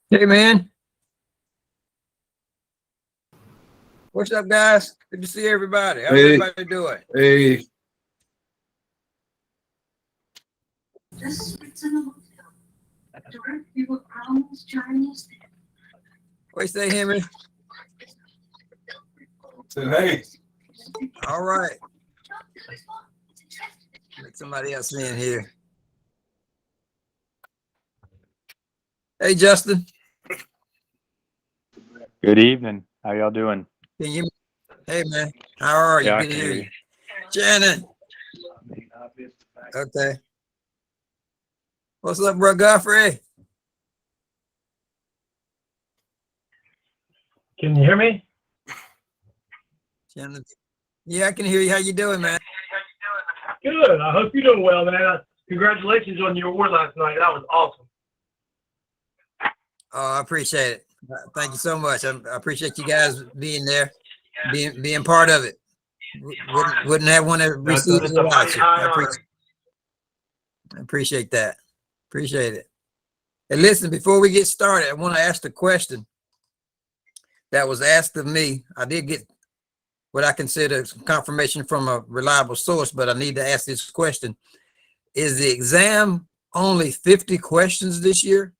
Hey, man. What's up, guys? Good to see everybody. How's everybody doing? Hey. What you say, Henry? Hey. All right. Let somebody else in here. Hey, Justin. Good evening. How y'all doing? Can you? Hey, man. How are you? Yeah, I Good to can hear hear you. Shannon. Okay. What's up, bro, Godfrey? Can you hear me? Shannon. Yeah, I can hear you. How you doing, man? Good. I hope you're doing well, man. Congratulations on your award last night. That was awesome. Oh, I appreciate it. Thank you so much. I appreciate you guys being there, being part of it. Wouldn't have one to receive it without you. I appreciate that. Appreciate it. And listen, before we get started, I want to ask the question that was asked of me. I did get what I consider confirmation from a reliable source, but I need to ask this question. Is the exam only 50 questions this year?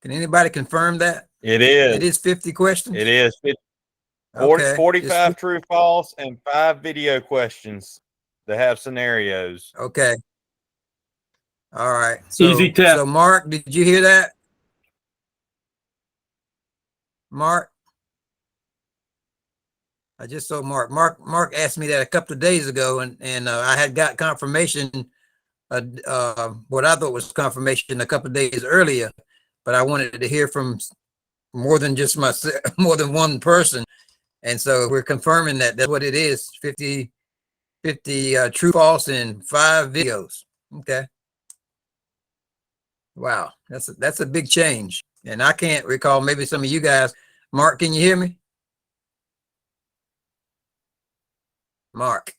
Can anybody confirm that? It is. It is 50 questions? It is. Okay. 45 true, false, and 5 video questions that have scenarios. Okay. All right. So, Easy test. So Mark, did you hear that? Mark? I just saw Mark. Mark asked me that a couple of days ago, and I had got confirmation, what I thought was confirmation a couple of days earlier, but I wanted to hear from more than just myself, more than one person, and so we're confirming that that's what it is. 50 true, false, and 5 videos. Okay. Wow, that's a big change, and I can't recall. Maybe some of you guys. Mark, can you hear me? Mark.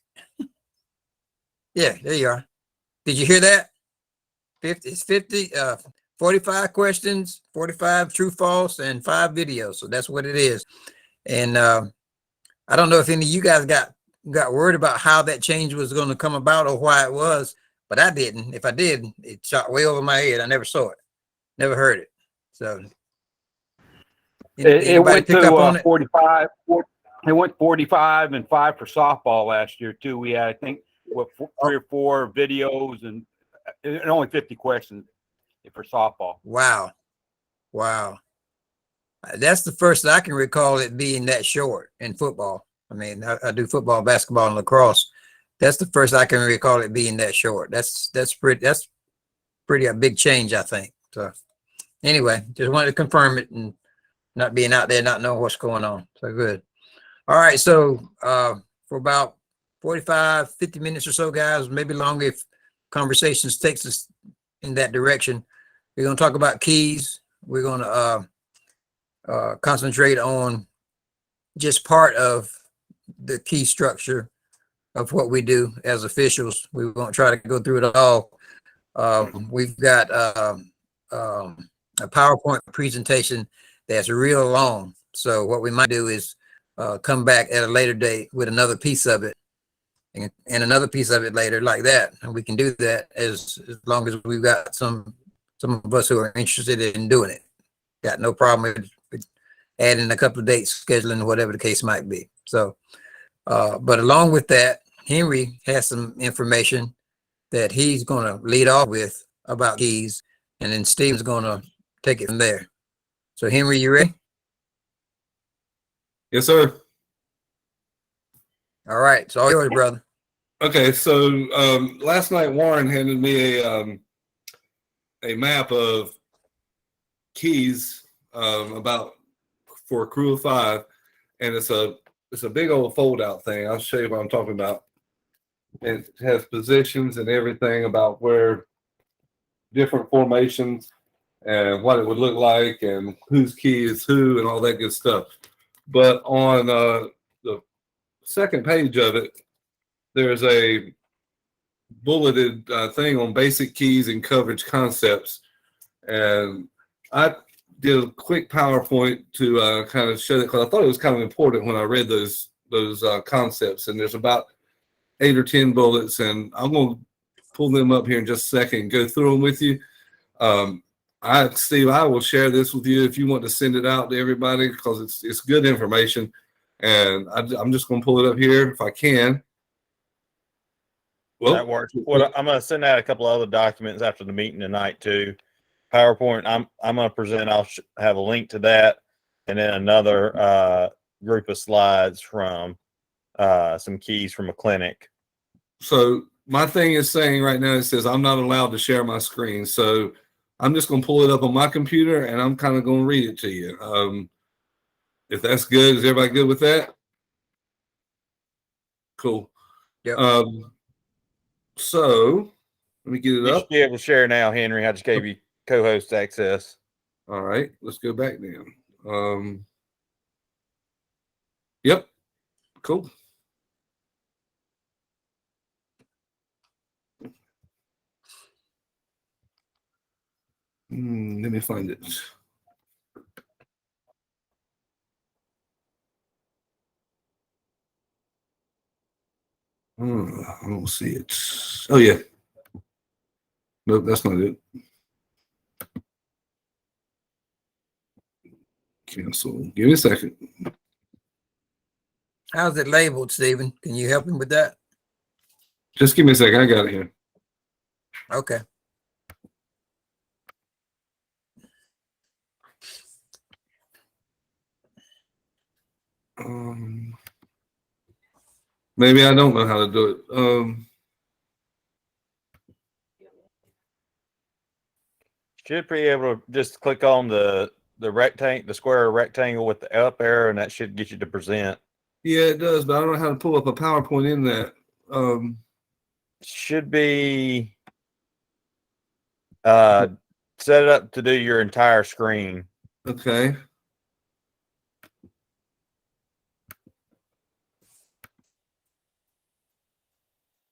Yeah, there you are. Did you hear that? 50, it's 50, 45 questions, 45 true, false, and 5 videos. So that's what it is. And I don't know if any of you guys got worried about how that change was going to come about or why it was, but I didn't. If I did, it shot way over my head. I never saw it, never heard it. So it went pick to up on it? 45. It went 45 and 5 for softball last year too. We had, I think, what, 3 or 4 videos and only 50 questions for softball. Wow. That's the first that I can recall it being that short in football. I mean, I do football, basketball, and lacrosse. That's the first I can recall it being that short. That's pretty a big change, I think. So anyway, just wanted to confirm it and not being out there, not knowing what's going on. So good. All right. So for about 45, 50 minutes or so, guys, maybe longer if conversations takes us in that direction. We're going to talk about keys. We're going to concentrate on just part of the key structure of what we do as officials. We won't try to go through it all. We've got a PowerPoint presentation that's real long. So what we might do is come back at a later date with another piece of it and another piece of it later like that. And we can do that as long as we've got some of us who are interested in doing it. Got no problem with adding a couple of dates, scheduling, whatever the case might be. So, but along with that, Henry has some information that he's going to lead off with about keys, and then Steve's going to take it from there. So, Henry, you ready? Yes, sir. All right. So all yours, brother. Okay. So last night Warren handed me a map of keys about for a crew of 5, and it's a big old fold out thing. I'll show you what I'm talking about. It has positions and everything about where different formations and what it would look like and whose key is who and all that good stuff. But on the second page of it, there's a bulleted thing on basic keys and coverage concepts. And I did a quick PowerPoint to kind of show that because I thought it was kind of important when I read those concepts. And there's about 8 or 10 bullets, and I'm going to pull them up here in just a second and go through them with you. Steve, I will share this with you if you want to send it out to everybody because it's good information. And I'm just going to pull it up here if I can. Well, That works. I'm going to send out a couple of other documents after the meeting tonight too. PowerPoint. I'm going to present. I'll have a link to that, and then another group of slides from some keys from a clinic. So my thing is saying right now, it says I'm not allowed to share my screen. So I'm just going to pull it up on my computer and I'm kind of going to read it to you. If that's good, is everybody good with that? Cool. Yeah. So let me get it You up. should be able to share now, Henry. I just gave you co-host access. All right, let's go back now. Yep. Cool. Let me find it. I don't see it. Oh, yeah. Nope, that's not it. Cancel. Give me a second. How's it labeled, Stephen? Can you help him with that? Just give me a second. I got it here. Okay. Maybe I don't know how to do it. Should be able to just click on the rectangle, the square rectangle with the up arrow, and that should get you to present. Yeah, it does, but I don't know how to pull up a PowerPoint in that. Should be set it up to do your entire screen. Okay.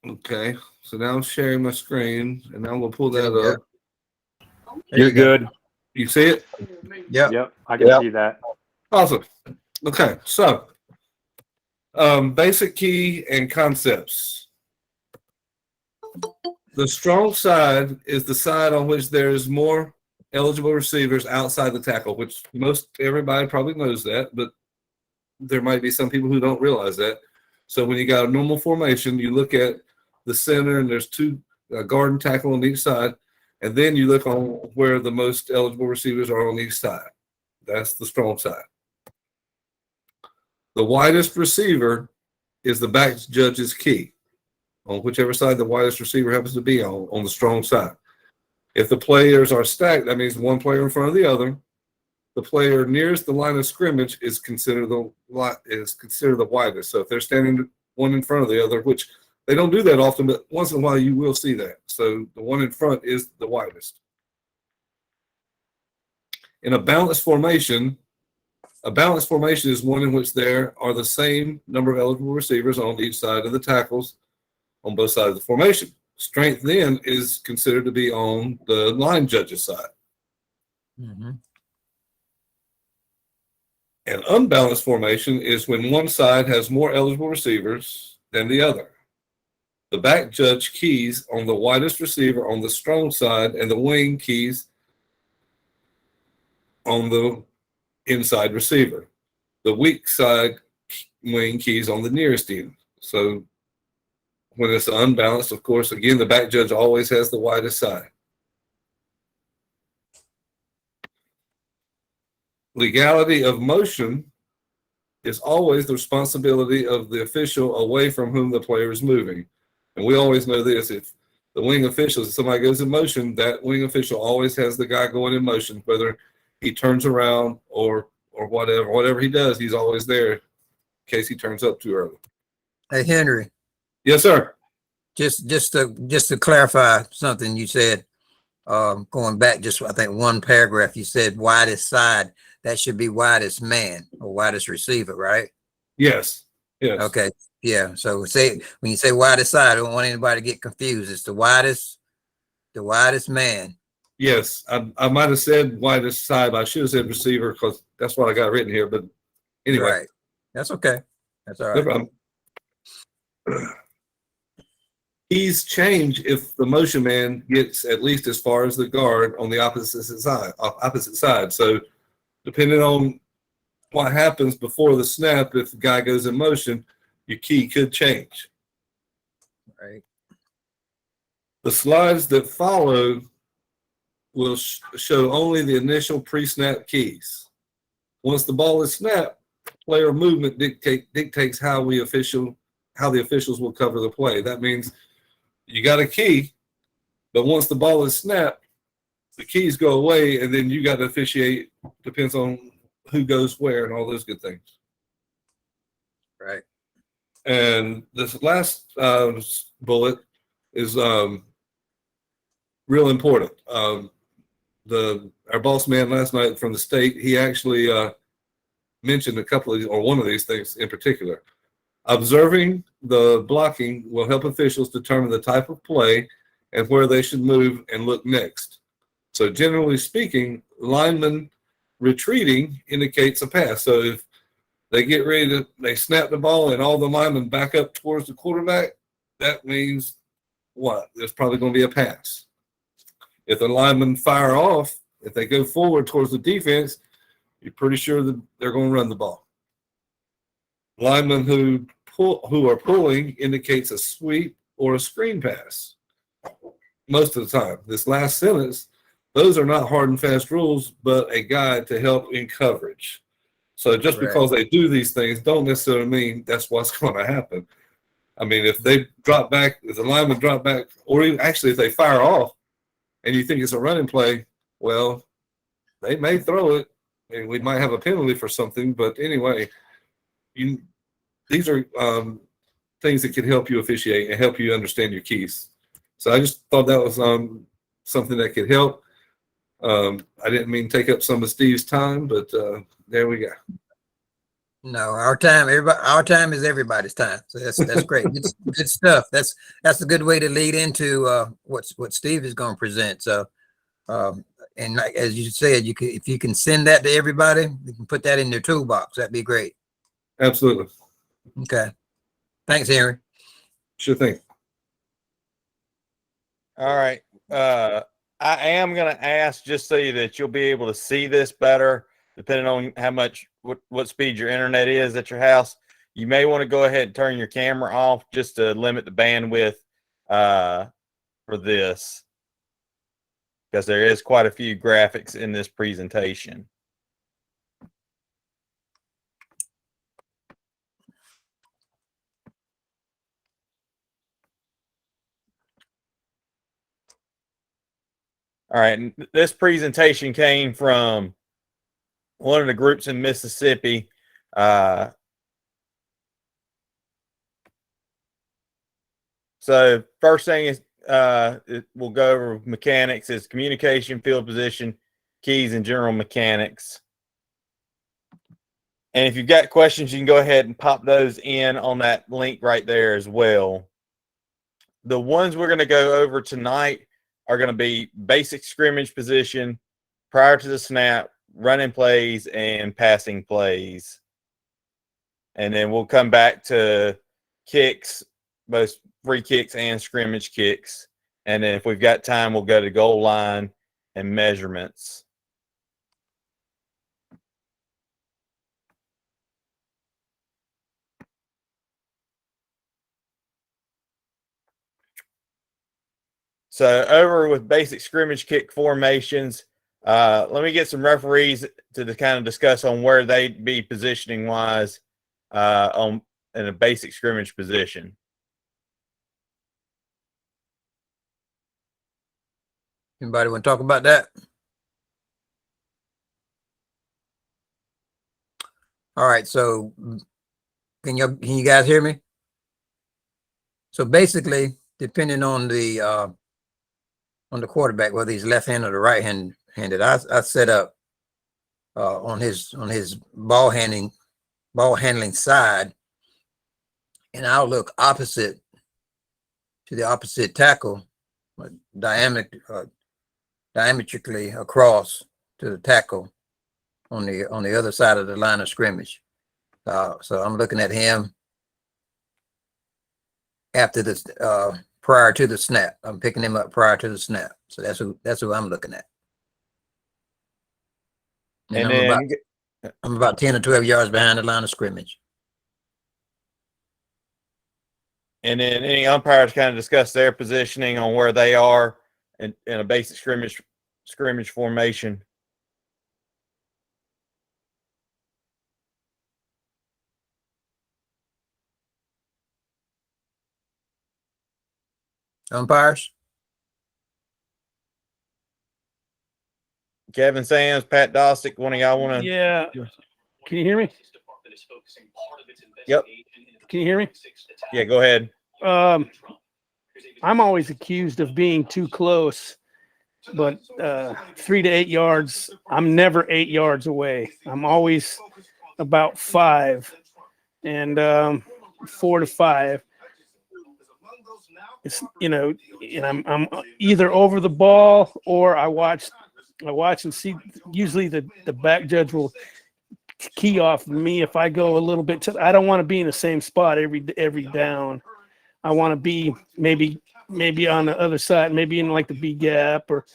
Okay, so now I'm sharing my screen, and now we'll pull that up. There You're you go. good. You see it? Yeah. Yep, I can see that. Awesome. Okay, so basic key and concepts. The strong side is the side on which there's more eligible receivers outside the tackle, which most everybody probably knows that, but there might be some people who don't realize that. So when you got a normal formation, you look at the center and there's two guard and tackle on each side, and then you look on where the most eligible receivers are on each side. That's the strong side. The widest receiver is the back judge's key on whichever side the widest receiver happens to be on the strong side. If the players are stacked, that means one player in front of the other. The player nearest the line of scrimmage is considered the widest. So if they're standing one in front of the other, which they don't do that often, but once in a while you will see that. So the one in front is the widest. In a balanced formation is one in which there are the same number of eligible receivers on each side of the tackles on both sides of the formation. Strength then is considered to be on the line judge's side. Mm-hmm. An unbalanced formation is when one side has more eligible receivers than the other. The back judge keys on the widest receiver on the strong side, and the wing keys on the inside receiver. The weak side wing keys on the nearest end. So when it's unbalanced, of course, again, the back judge always has the widest side. Legality of motion is always the responsibility of the official away from whom the player is moving. And we always know this: if the wing official, if somebody goes in motion, that wing official always has the guy going in motion, whether he turns around or whatever he does, he's always there in case he turns up too early. Hey, Henry, Yes, sir. just to clarify something you said, going back just, I think, one paragraph, you said widest side. That should be widest man or widest receiver, right? Yes. Yes. Okay. Yeah. So when you say widest side, I don't want anybody to get confused. It's the widest man. Yes, I might have said wide side, but I should have said receiver because that's what I got written here. But anyway, Right. That's okay. That's all no right. problem. Keys change if the motion man gets at least as far as the guard on the opposite side. Opposite side. So depending on what happens before the snap, if the guy goes in motion, your key could change. Right. The slides that follow will show only the initial pre-snap keys. Once the ball is snapped, player movement dictates how the officials will cover the play. That means you got a key, but once the ball is snapped, the keys go away, and then you got to officiate. Depends on who goes where and all those good things. Right. And this last bullet is real important. Our boss man last night from the state, he actually mentioned a couple of, or one of these things in particular. Observing the blocking will help officials determine the type of play and where they should move and look next. So generally speaking, lineman retreating indicates a pass. So if they get ready to, they snap the ball and all the linemen back up towards the quarterback, that means what? There's probably going to be a pass. If the linemen fire off, if they go forward towards the defense, you're pretty sure that they're going to run the ball. Linemen who are pulling indicates a sweep or a screen pass. Most of the time, this last sentence, those are not hard and fast rules, but a guide to help in coverage. So just because they do these things don't necessarily mean that's what's going to happen. I mean, if they drop back, if the linemen drop back, or even actually if they fire off and you think it's a running play, well, they may throw it and we might have a penalty for something. But anyway, these are things that can help you officiate and help you understand your keys. So I just thought that was something that could help. I didn't mean to take up some of Steve's time, but there we go. No, our time is everybody's time. So that's great. It's good stuff. That's a good way to lead into what Steve is going to present. So and like, as you said, if you can send that to everybody, you can put that in their toolbox. That'd be great. Absolutely. Okay. Thanks, Henry. Sure thing. All right. I am going to ask just so that you'll be able to see this better, depending on how much, what speed your internet is at your house. You may want to go ahead and turn your camera off just to limit the bandwidth for this, because there is quite a few graphics in this presentation. All right, and this presentation came from one of the groups in Mississippi. So first thing is we'll go over mechanics is communication, field position, keys, and general mechanics. And if you've got questions, you can go ahead and pop those in on that link right there as well. The ones we're going to go over tonight are going to be basic scrimmage position, prior to the snap, running plays, and passing plays. And then we'll come back to kicks, both free kicks and scrimmage kicks. And then if we've got time, we'll go to goal line and measurements. So over with basic scrimmage kick formations, let me get some referees to kind of discuss on where they'd be positioning wise in a basic scrimmage position. Anybody want to talk about that? All right. So can you guys hear me? So basically, depending on the quarterback, whether he's left-handed or right-handed, I set up on his ball handling side, and I'll look opposite to the opposite tackle, diameter diametrically across to the tackle on the other side of the line of scrimmage. So I'm looking at him after this, prior to the snap. I'm picking him up prior to the snap. So that's who I'm looking at. And I'm about 10 or 12 yards behind the line of scrimmage. And then any umpires kind of discuss their positioning on where they are in a basic scrimmage formation. Umpires? Kevin Sands, Pat Dostick, one of y'all want to? Yeah. Can you hear me? Yep. Can you hear me? Yeah, go ahead. I'm always accused of being too close, but 3 to 8 yards, I'm never 8 yards away. I'm always about 5 and 4 to 5. It's, and I'm either over the ball or I watch and see. Usually the back judge will key off me if I go a little bit I don't want to be in the same spot every down. I want to be maybe on the other side, maybe in like the B gap or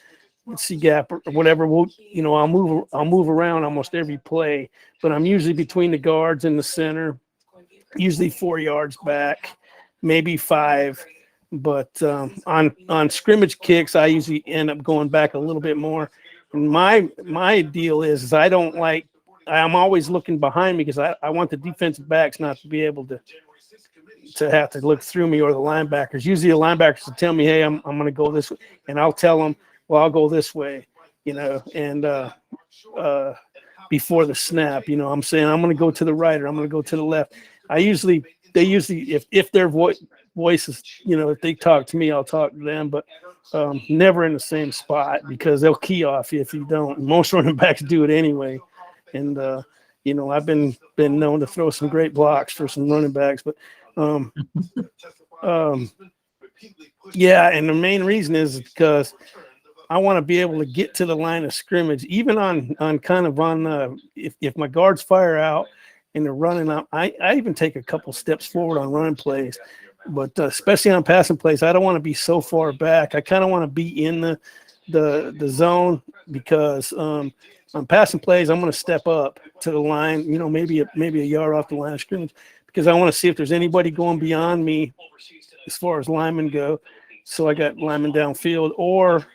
C gap or whatever. I'll move around almost every play, but I'm usually between the guards and the center, usually 4 yards back, maybe 5. But on scrimmage kicks, I usually end up going back a little bit more. And my deal is I'm always looking behind me because I want the defensive backs not to be able to have to look through me, or the linebackers. Usually the linebackers will tell me, hey, I'm going to go this way. And I'll tell them, well, I'll go this way, and before the snap, I'm saying I'm going to go to the right or I'm going to go to the left. They usually, if their voices, if they talk to me, I'll talk to them, but never in the same spot because they'll key off you if you don't. Most running backs do it anyway. And, I've been known to throw some great blocks for some running backs, but yeah. And the main reason is because I want to be able to get to the line of scrimmage, even on if my guards fire out and they're running out, I even take a couple steps forward on running plays, but especially on passing plays, I don't want to be so far back. I kind of want to be in the zone because on passing plays, I'm going to step up to the line, maybe a yard off the line of scrimmage, because I want to see if there's anybody going beyond me as far as linemen go. So I got linemen downfield, or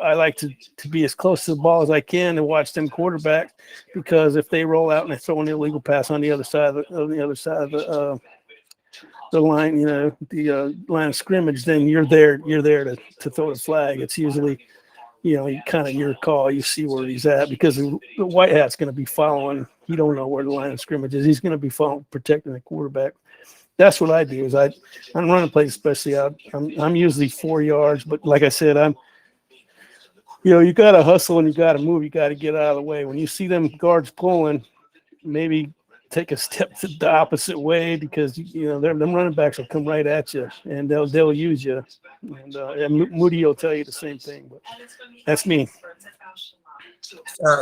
I like to be as close to the ball as I can to watch them quarterbacks, because if they roll out and they throw an illegal pass on the other side of the line, the line of scrimmage, then you're there to throw the flag. It's usually, kind of your call. You see where he's at, because the white hat's going to be following. You don't know where the line of scrimmage is. He's going to be following, protecting the quarterback. That's what I do. I'm running plays, especially out. I'm usually 4 yards, but like I said, you got to hustle and you got to move. You got to get out of the way. When you see them guards pulling, maybe take a step to the opposite way, because them running backs will come right at you and they'll use you. And Moody will tell you the same thing. But that's me.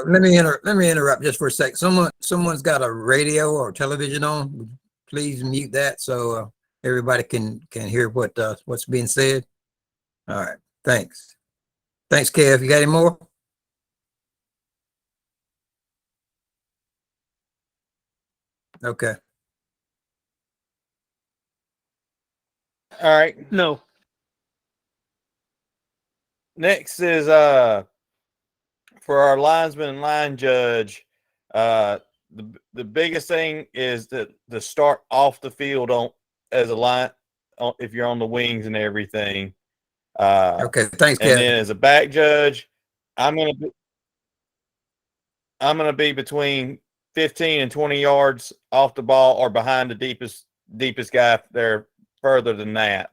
Let me interrupt just for a sec. Someone's got a radio or television on. Please mute that so everybody can hear what's being said. All right. Thanks, Kev. You got any more? Okay. All right. No. Next is for our linesman and line judge. The biggest thing is that the start off the field as a line, if you're on the wings and everything. Okay. Thanks, Kev. And then as a back judge, I'm gonna be between 15 and 20 yards off the ball or behind the deepest guy there, further than that.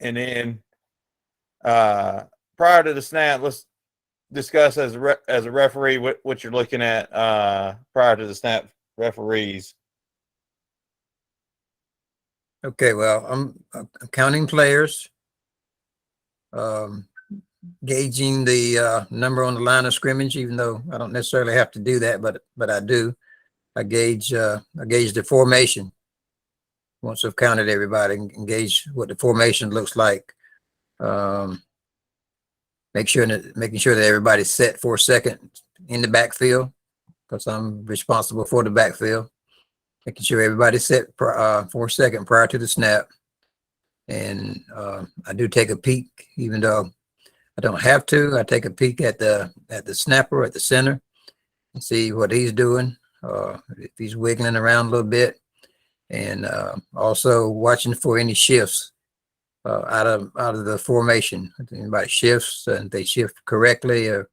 And then prior to the snap, let's discuss as a referee what you're looking at prior to the snap, referees. Okay, well, I'm counting players, gauging the number on the line of scrimmage, even though I don't necessarily have to do that, but I do. I gauge the formation. Once I've counted everybody, and gauge what the formation looks like. Making sure that everybody's set for a second in the backfield, because I'm responsible for the backfield. Making sure everybody's set for a second prior to the snap. And I do take a peek, even though I don't have to. I take a peek at the snapper at the center and see what he's doing, if he's wiggling around a little bit, and also watching for any shifts out of the formation. If anybody shifts and they shift correctly, or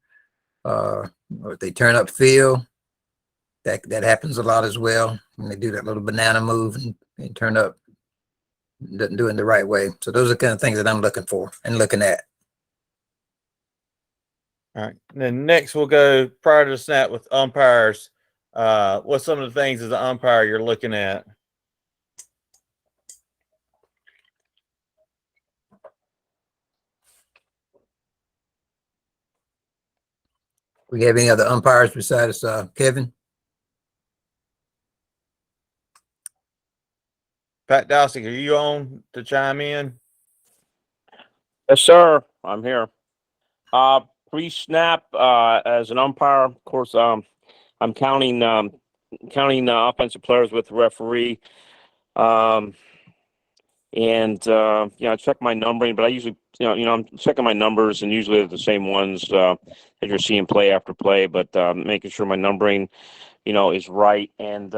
if they turn up field, that happens a lot as well. When they do that little banana move and turn up, doing the right way. So those are the kind of things that I'm looking for and looking at. All right. And then next we'll go prior to the snap with umpires. What's some of the things as an umpire you're looking at? We have any other umpires besides Kevin? Pat Dowsey, are you on to chime in? Yes, sir. I'm here. Pre-snap, as an umpire, of course, I'm counting offensive players with the referee, and I check my numbering. But I usually, I'm checking my numbers, and usually they're the same ones that you're seeing play after play. But making sure my numbering, is right, and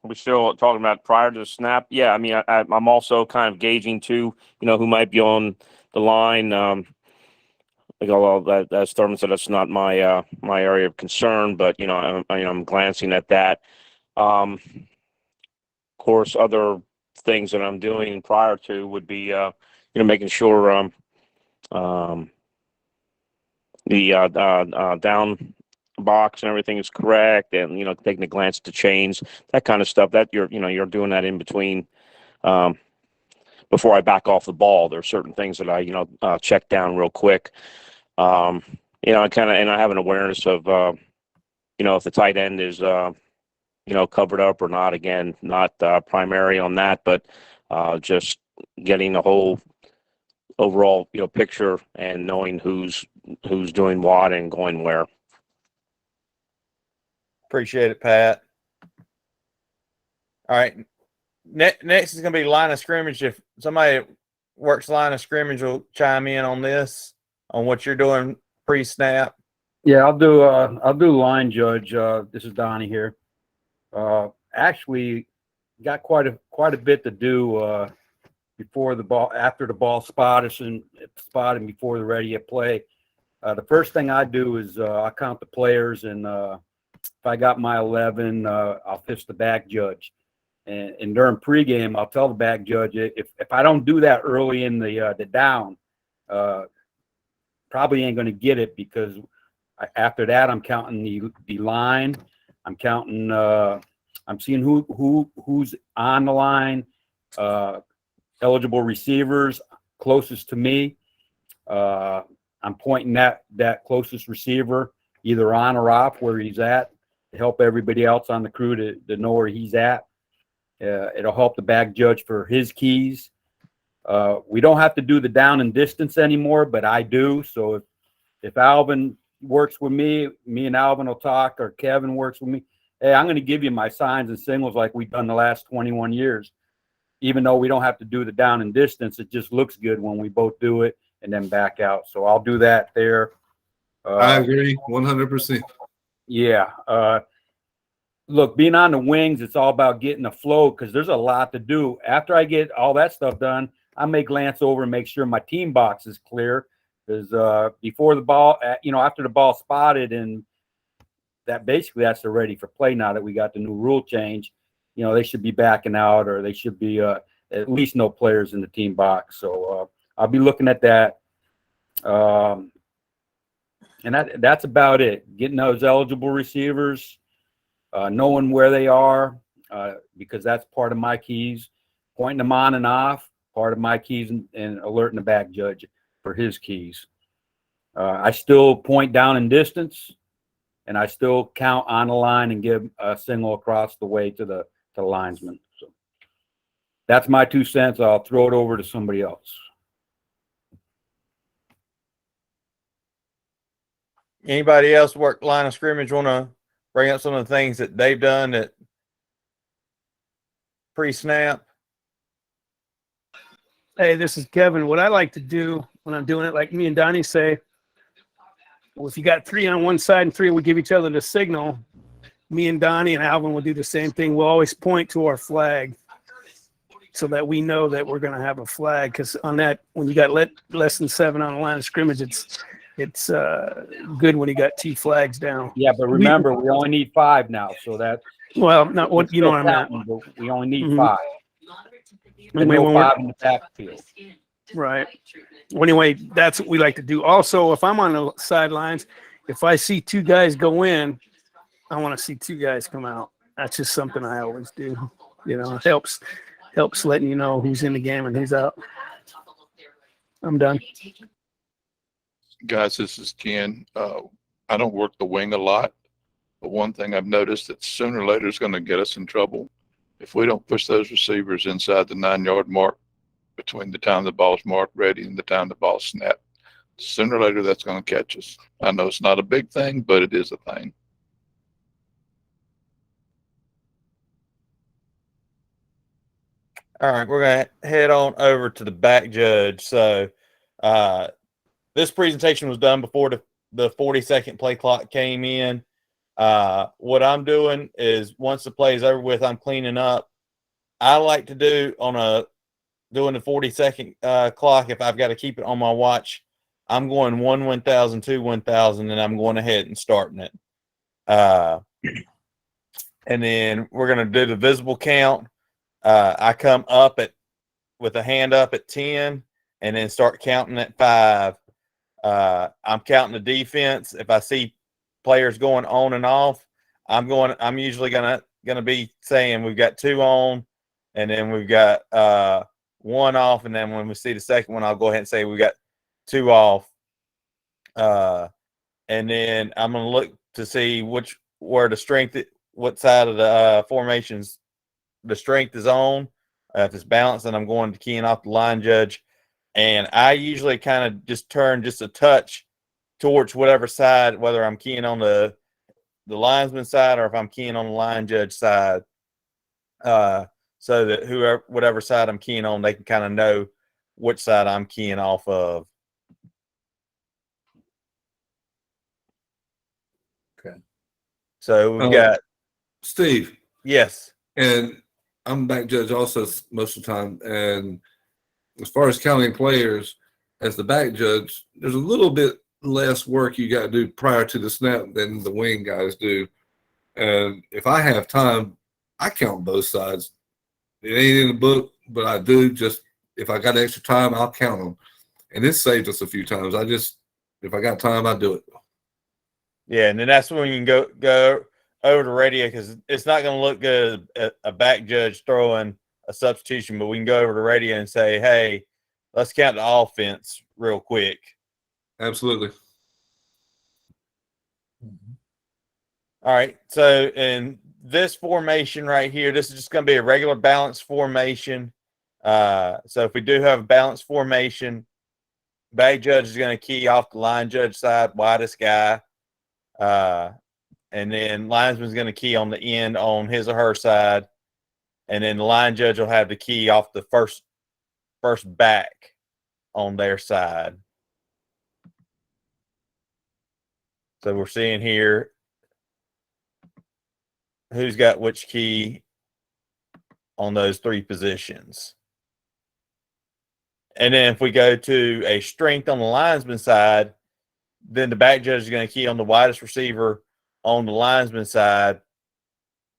we're still talking about prior to the snap. Yeah, I mean, I'm also kind of gauging too, who might be on the line. As Thurman said, that's not my my area of concern, but I'm glancing at that. Of course, other things that I'm doing prior to would be, making sure the down box and everything is correct, and taking a glance at the chains, that kind of stuff. That you're doing that in between, before I back off the ball. There are certain things that I check down real quick. I have an awareness of if the tight end is covered up or not. Again, not primary on that, but just getting the whole overall picture and knowing who's doing what and going where. Appreciate it, Pat. All right. Next is going to be line of scrimmage. If somebody works line of scrimmage will chime in on this, on what you're doing pre-snap. Yeah, I'll do line judge. This is Donnie here. Actually, got quite a bit to do before the ball, after the ball spotting before they're ready to play. The first thing I do is I count the players, and if I got my 11, I'll fish the back judge. And during pregame, I'll tell the back judge, if I don't do that early in the down, probably ain't going to get it, because after that I'm counting the line. I'm counting. I'm seeing who's on the line. Eligible receivers closest to me. I'm pointing that closest receiver either on or off where he's at, to help everybody else on the crew to know where he's at. It'll help the back judge for his keys. We don't have to do the down and distance anymore, but I do. So if Alvin works with me and Alvin will talk, or Kevin works with me, hey, I'm going to give you my signs and signals like we've done the last 21 years. Even though we don't have to do the down and distance, it just looks good when we both do it and then back out. So I'll do that there. I agree 100%. Yeah. Look, being on the wings, it's all about getting the flow, because there's a lot to do. After I get all that stuff done, I may glance over and make sure my team box is clear, because before the ball, after the ball spotted, and that's they're ready for play now that we got the new rule change. They should be backing out, or they should be at least no players in the team box. So I'll be looking at that. And that's about it. Getting those eligible receivers, knowing where they are, because that's part of my keys. Pointing them on and off, part of my keys, and alerting the back judge for his keys. I still point down in distance, and I still count on the line and give a signal across the way to the linesman. So that's my 2 cents. I'll throw it over to somebody else. Anybody else work line of scrimmage want to bring up some of the things that they've done that pre-snap? Hey, this is Kevin. What I like to do when I'm doing it, like me and Donnie say, well, if you got 3 on one side and 3, we give each other the signal. Me and Donnie and Alvin will do the same thing. We'll always point to our flag so that we know that we're going to have a flag. Because on that, when you got less than 7 on the line of scrimmage, it's good when you got 2 flags down. Yeah, but remember, we only need 5 now, so that. Well, not what you know what I meant. We only need Mhm. 5. And Anyway, no when we're- 5 in the backfield. Right. Well, anyway, that's what we like to do. Also, if I'm on the sidelines, if I see 2 guys go in, I want to see 2 guys come out. That's just something I always do. You know, it helps letting you know who's in the game and who's out. I'm done. Guys, this is Ken. I don't work the wing a lot, but one thing I've noticed that sooner or later is going to get us in trouble if we don't push those receivers inside the 9-yard mark between the time the ball's marked ready and the time the ball's snapped. Sooner or later, that's going to catch us. I know it's not a big thing, but it is a thing. All right, we're going to head on over to the back judge. So this presentation was done before the 40-second play clock came in. What I'm doing is once the play is over with, I'm cleaning up. I like to do doing the 40-second clock. If I've got to keep it on my watch, I'm going 1 1,000, 2 1,000, and I'm going ahead and starting it. And then we're going to do the visible count. I come up with a hand up at 10 and then start counting at 5. I'm counting the defense. If I see players going on and off, I'm usually gonna be saying we've got 2 on, and then we've got 1 off, and then when we see the second one, I'll go ahead and say we got 2 off. And then I'm gonna look to see what side of the formations the strength is on. If it's balanced, then I'm going to keying off the line judge. And I usually kind of just turn just a touch towards whatever side, whether I'm keying on the linesman side or if I'm keying on the line judge side, so that whatever side I'm keying on, they can kind of know which side I'm keying off of. Okay. So we've got Steve, yes. and I'm back judge also most of the time. And as far as counting players, as the back judge, there's a little bit less work you got to do prior to the snap than the wing guys do. And if I have time, I count both sides. It ain't in the book, but I do. Just if I got extra time, I'll count them. And this saved us a few times. If I got time, I do it. Yeah, and then that's when you can go over to radio, because it's not going to look good a back judge throwing a substitution, but we can go over to radio and say, hey, let's count the offense real quick. Absolutely. All right, so in this formation right here, this is just going to be a regular balanced formation. So if we do have a balanced formation, back judge is going to key off the line judge side, widest guy. And then linesman's going to key on the end on his or her side. And then the line judge will have the key off the first back on their side. So we're seeing here who's got which key on those 3 positions. And then if we go to a strength on the linesman side, then the back judge is going to key on the widest receiver on the linesman side.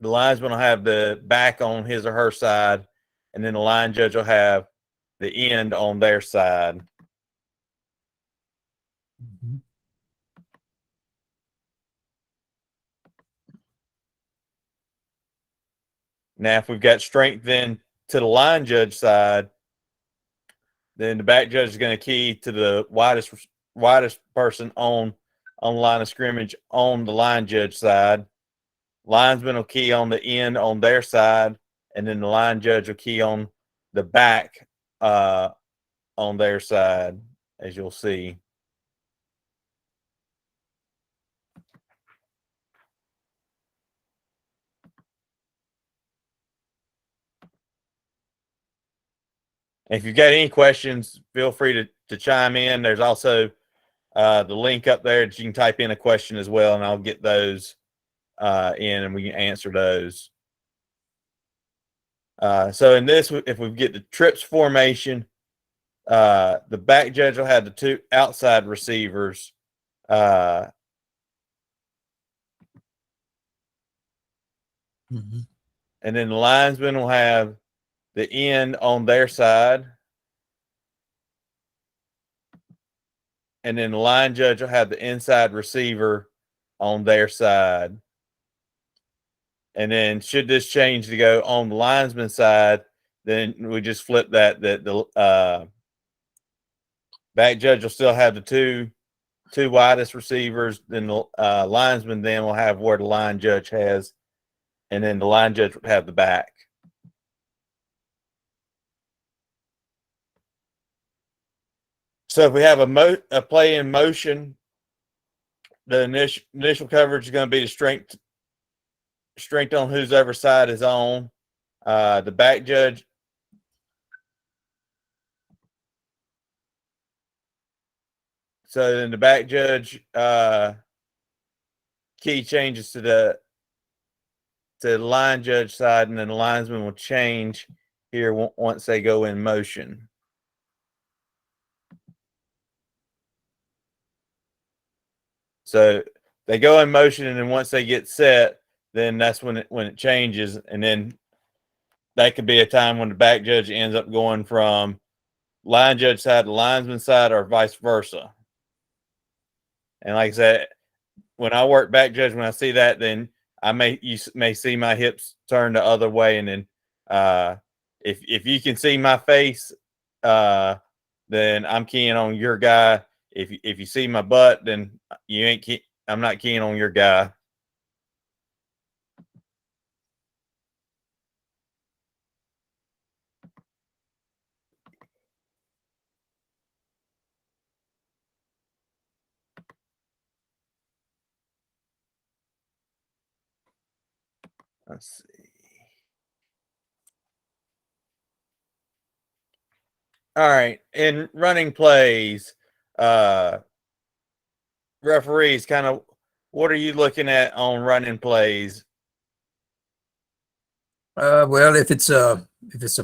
The linesman will have the back on his or her side, and then the line judge will have the end on their side. Mhm. Now, if we've got strength then to the line judge side, then the back judge is going to key to the widest person on the line of scrimmage on the line judge side. Linesman will key on the end on their side, and then the line judge will key on the back on their side, as you'll see. If you've got any questions, feel free to chime in. There's also the link up there that you can type in a question as well, and I'll get those in and we can answer those. So in this, if we get the trips formation, the back judge will have the two outside receivers. Mhm. And then the linesman will have the end on their side. And then the line judge will have the inside receiver on their side. And then should this change to go on the linesman side, then we just flip that the back judge will still have the two widest receivers. Then the linesman then will have where the line judge has, and then the line judge would have the back. So if we have a play in motion, the initial coverage is going to be the strength on whose ever side is on. The back judge. So then the back judge key changes to the line judge side, and then the linesman will change here once they go in motion. So they go in motion, and then once they get set, then that's when it changes, and then that could be a time when the back judge ends up going from line judge side to linesman side, or vice versa. And like I said, when I work back judge, when I see that, then you may see my hips turn the other way, and then if you can see my face, then I'm keying on your guy. If you see my butt, then I'm not keying on your guy. Let's see. All right. In running plays, referees, kind of what are you looking at on running plays? Well, if it's a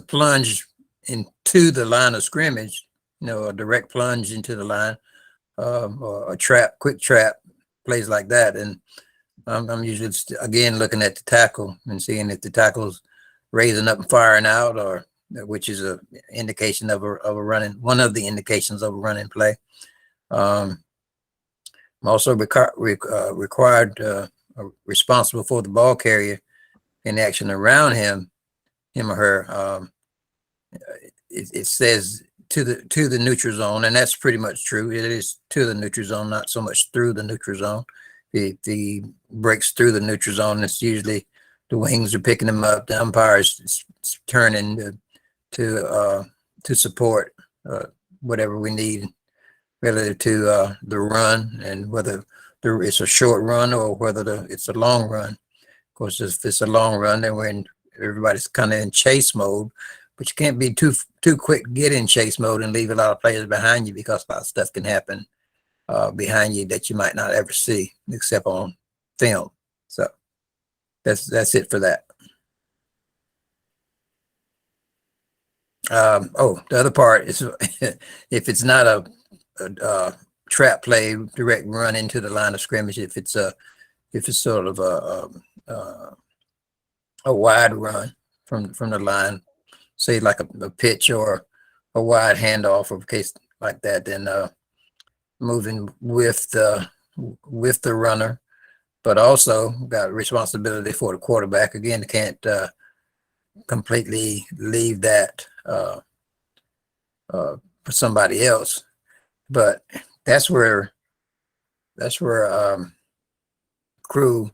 plunge into the line of scrimmage, a direct plunge into the line, or a trap, quick trap, plays like that, and I'm usually again looking at the tackle and seeing if the tackle's raising up and firing out, or which is a indication of a running, one of the indications of a running play. I'm also required responsible for the ball carrier in action around him or her. It says to the neutral zone, and that's pretty much true. It is to the neutral zone, not so much through the neutral zone. If he breaks through the neutral zone, it's usually the wings are picking him up. The umpire is turning to support whatever we need relative to the run, and whether it's a short run or whether it's a long run. Of course, if it's a long run, then everybody's kind of in chase mode, but you can't be too quick to get in chase mode and leave a lot of players behind you, because a lot of stuff can happen behind you that you might not ever see except on film. So that's it for that. The other part is if it's not a trap play, direct run into the line of scrimmage, if it's sort of a wide run from the line, say like a pitch or a wide handoff, or a case like that, then moving with the runner, but also got responsibility for the quarterback. Again, can't completely leave that for somebody else. But that's where crew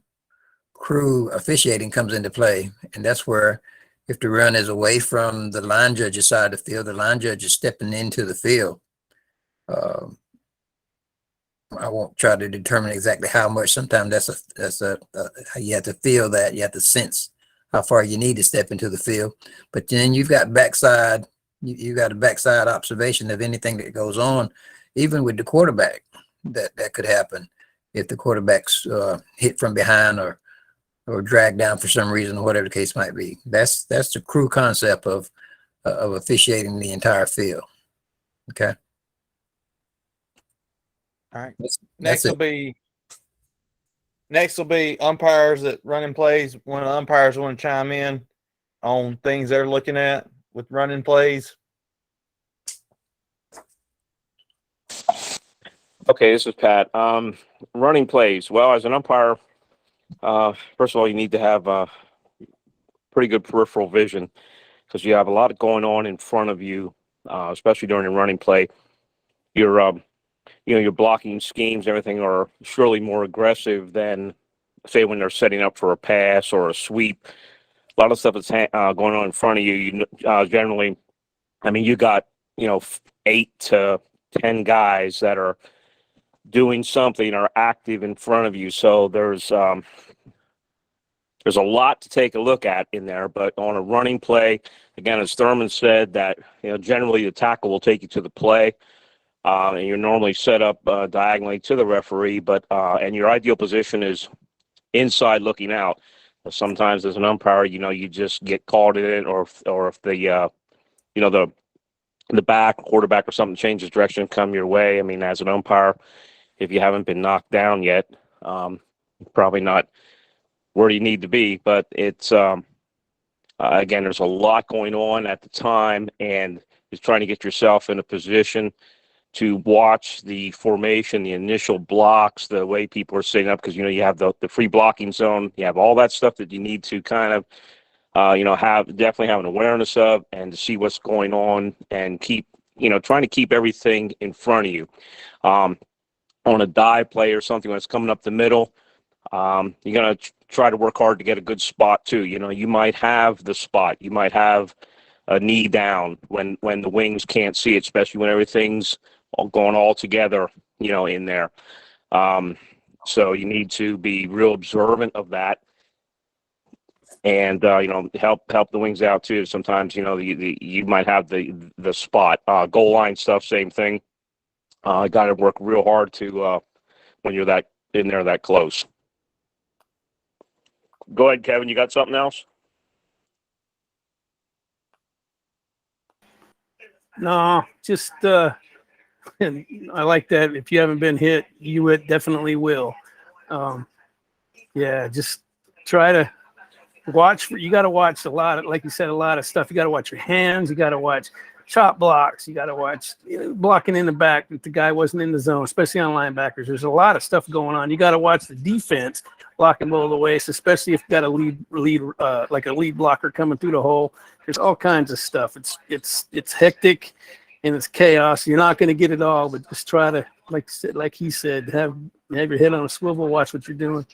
officiating comes into play, and that's where if the run is away from the line judge's side of the field, the line judge is stepping into the field. I won't try to determine exactly how much. Sometimes that's a you have to feel that, you have to sense how far you need to step into the field. But then you've got backside, you got a backside observation of anything that goes on, even with the quarterback. That could happen if the quarterback's hit from behind or dragged down for some reason, or whatever the case might be. That's the crew concept of officiating the entire field. Okay. All right. That's Next it. will be umpires that running plays. When umpires want to chime in on things they're looking at with running plays. Okay, this is Pat. Running plays. Well, as an umpire, first of all, you need to have pretty good peripheral vision because you have a lot going on in front of you, especially during a running play. Your blocking schemes, everything are surely more aggressive than, say, when they're setting up for a pass or a sweep. A lot of stuff that's going on in front of you. Generally, I mean, you got 8 to 10 guys that are doing something or active in front of you. So there's a lot to take a look at in there. But on a running play, again, as Thurman said, that generally the tackle will take you to the play. And you're normally set up diagonally to the referee, but and your ideal position is inside looking out. Sometimes as an umpire, you just get called in it, or if the back quarterback or something changes direction, come your way. I mean, as an umpire, if you haven't been knocked down yet, probably not where you need to be. But it's again, there's a lot going on at the time, and it's trying to get yourself in a position to watch the formation, the initial blocks, the way people are setting up, because you have the free blocking zone, you have all that stuff that you need to kind of definitely have an awareness of, and to see what's going on, and keep trying to keep everything in front of you. On a dive play or something, when it's coming up the middle, you're gonna try to work hard to get a good spot too. You might have the spot, you might have a knee down when the wings can't see it, especially when everything's going all together, in there. So you need to be real observant of that, and help the wings out too. Sometimes you might have the spot. Goal line stuff, same thing. Got to work real hard to when you're that in there that close. Go ahead, Kevin. You got something else? No, just I like that. If you haven't been hit, you definitely will. Yeah, just try to watch. You got to watch a lot of, like you said, a lot of stuff. You got to watch your hands. You got to watch chop blocks. You got to watch blocking in the back if the guy wasn't in the zone, especially on linebackers. There's a lot of stuff going on. You got to watch the defense blocking below the waist, especially if you got a lead blocker coming through the hole. There's all kinds of stuff. It's hectic and it's chaos. You're not going to get it all, but just try to, like he said, have your head on a swivel, watch what you're doing.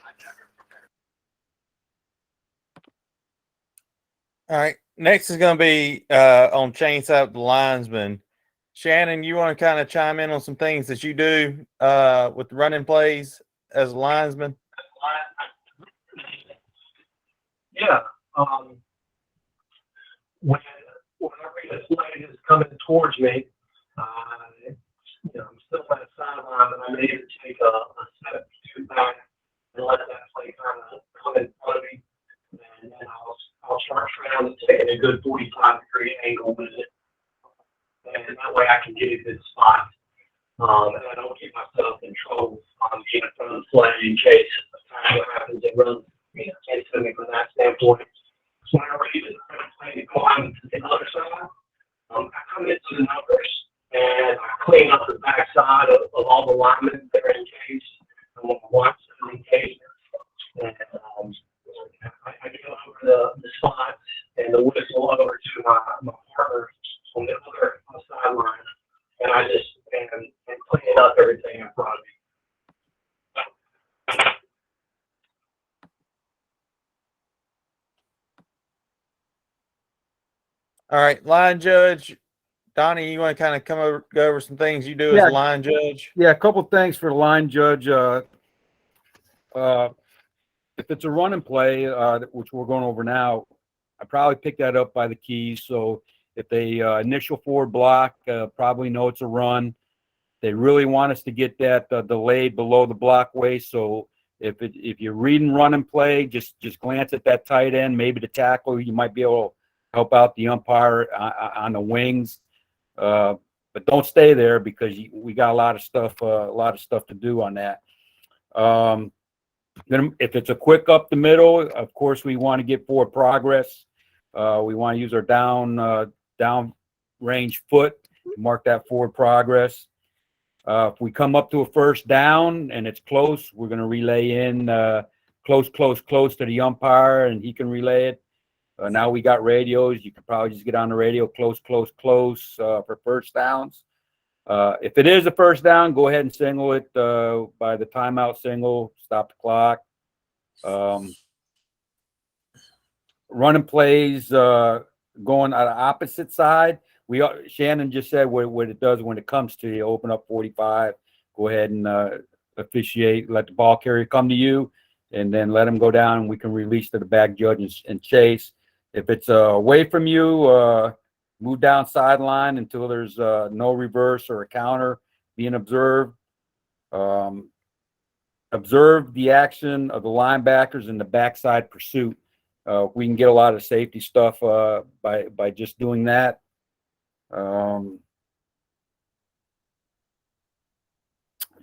All right. Next is going to be on chainsaw the linesman. Shannon, you want to kind of chime in on some things that you do with running plays as a linesman? Yeah. Whenever a play is coming towards me, I'm still at the sideline, but I'm able to take a step back and let that play kind of come in front of me, and then I'll start trying to take a good 45-degree angle with it, and that way I can get a good spot, and I don't get myself in trouble getting in front of the play in case what happens and runs into me from that standpoint. So whenever you play going to the other side, I come into the numbers and I clean up the backside of all the linemen that are engaged. I want to watch them engaged. And I get over the spots and the whistle over to my partner on the other sideline, and I just and cleaning up everything in front of me. All right, line judge. Donnie, you want to kind of go over some things you do as Yeah. a line judge? Yeah, a couple things for the line judge. If it's a run and play, which we're going over now, I probably pick that up by the keys. So if they initial forward block, probably know it's a run. They really want us to get that delayed below the block waist. So if you're reading run and play, just glance at that tight end, maybe the tackle. You might be able to help out the umpire on the wings. But don't stay there because we got a lot of stuff to do on that. Then if it's a quick up the middle, of course we want to get forward progress. We want to use our down range foot to mark that forward progress. If we come up to a first down and it's close, we're going to relay in close to the umpire, and he can relay it. Now we got radios. You could probably just get on the radio, close for first downs. If it is a first down, go ahead and signal it by the timeout signal, stop the clock. Running plays going on the opposite side. Shannon just said what it does when it comes to you. Open up 45, go ahead and officiate, let the ball carrier come to you, and then let him go down, and we can release to the back judge and chase. If it's away from you, move down sideline until there's no reverse or a counter being observed. Observe the action of the linebackers in the backside pursuit. We can get a lot of safety stuff by just doing that.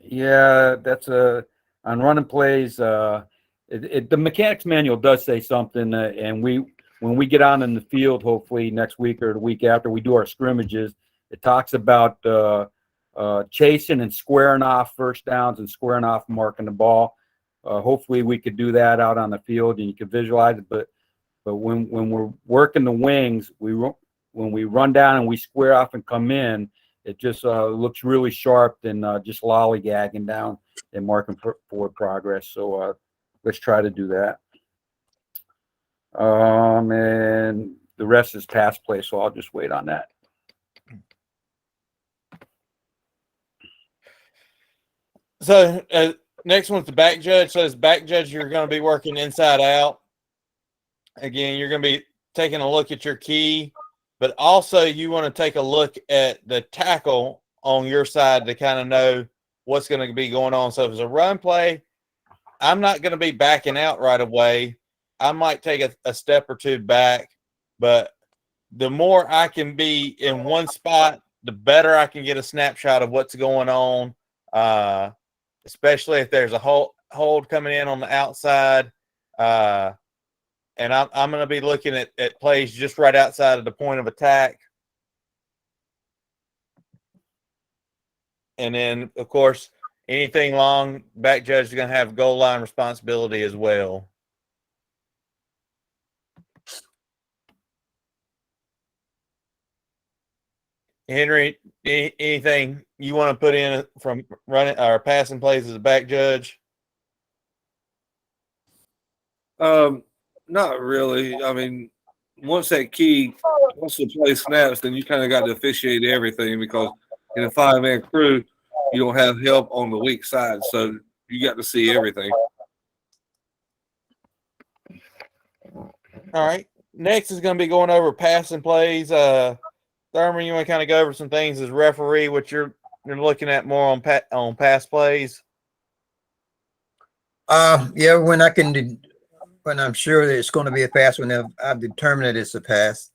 Yeah, that's on running plays. The mechanics manual does say something, and when we get on in the field, hopefully next week or the week after we do our scrimmages, it talks about chasing and squaring off first downs and squaring off marking the ball. Hopefully we could do that out on the field and you can visualize it. But when we're working the wings, when we run down and we square off and come in, it just looks really sharp than just lollygagging down and marking forward progress. So let's try to do that. And the rest is pass play, so I'll just wait on that. So next one's the back judge. So as back judge, you're going to be working inside out. Again, you're going to be taking a look at your key, but also you want to take a look at the tackle on your side to kind of know what's going to be going on. So if it's a run play, I'm not going to be backing out right away. I might take a step or two back, but the more I can be in one spot, the better I can get a snapshot of what's going on, especially if there's a hold coming in on the outside. And I'm going to be looking at plays just right outside of the point of attack. And then, of course, anything long, back judge is going to have goal line responsibility as well. Henry, anything you want to put in from running or passing plays as a back judge? Not really. I mean, once the play snaps, then you kind of got to officiate everything because in a 5-man crew, you don't have help on the weak side, so you got to see everything. All right. Next is going to be going over passing plays. Thurman, you want to kind of go over some things as referee, what you're looking at more on pass plays? Yeah, when I'm sure that it's going to be a pass, when I've determined that it's a pass,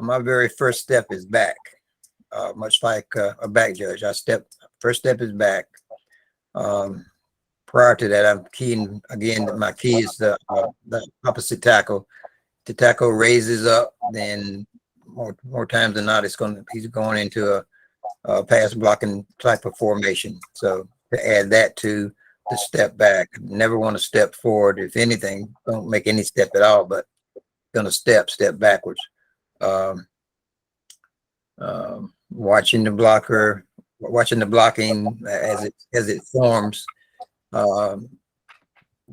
my very first step is back, much like a back judge. First step is back. Prior to that, I'm keying again. My key is the opposite tackle. The tackle raises up, then more times than not, he's going into a pass blocking type of formation. So to add that to the step back, never want to step forward. If anything, don't make any step at all, but gonna step backwards. Watching the blocker, watching the blocking as it forms.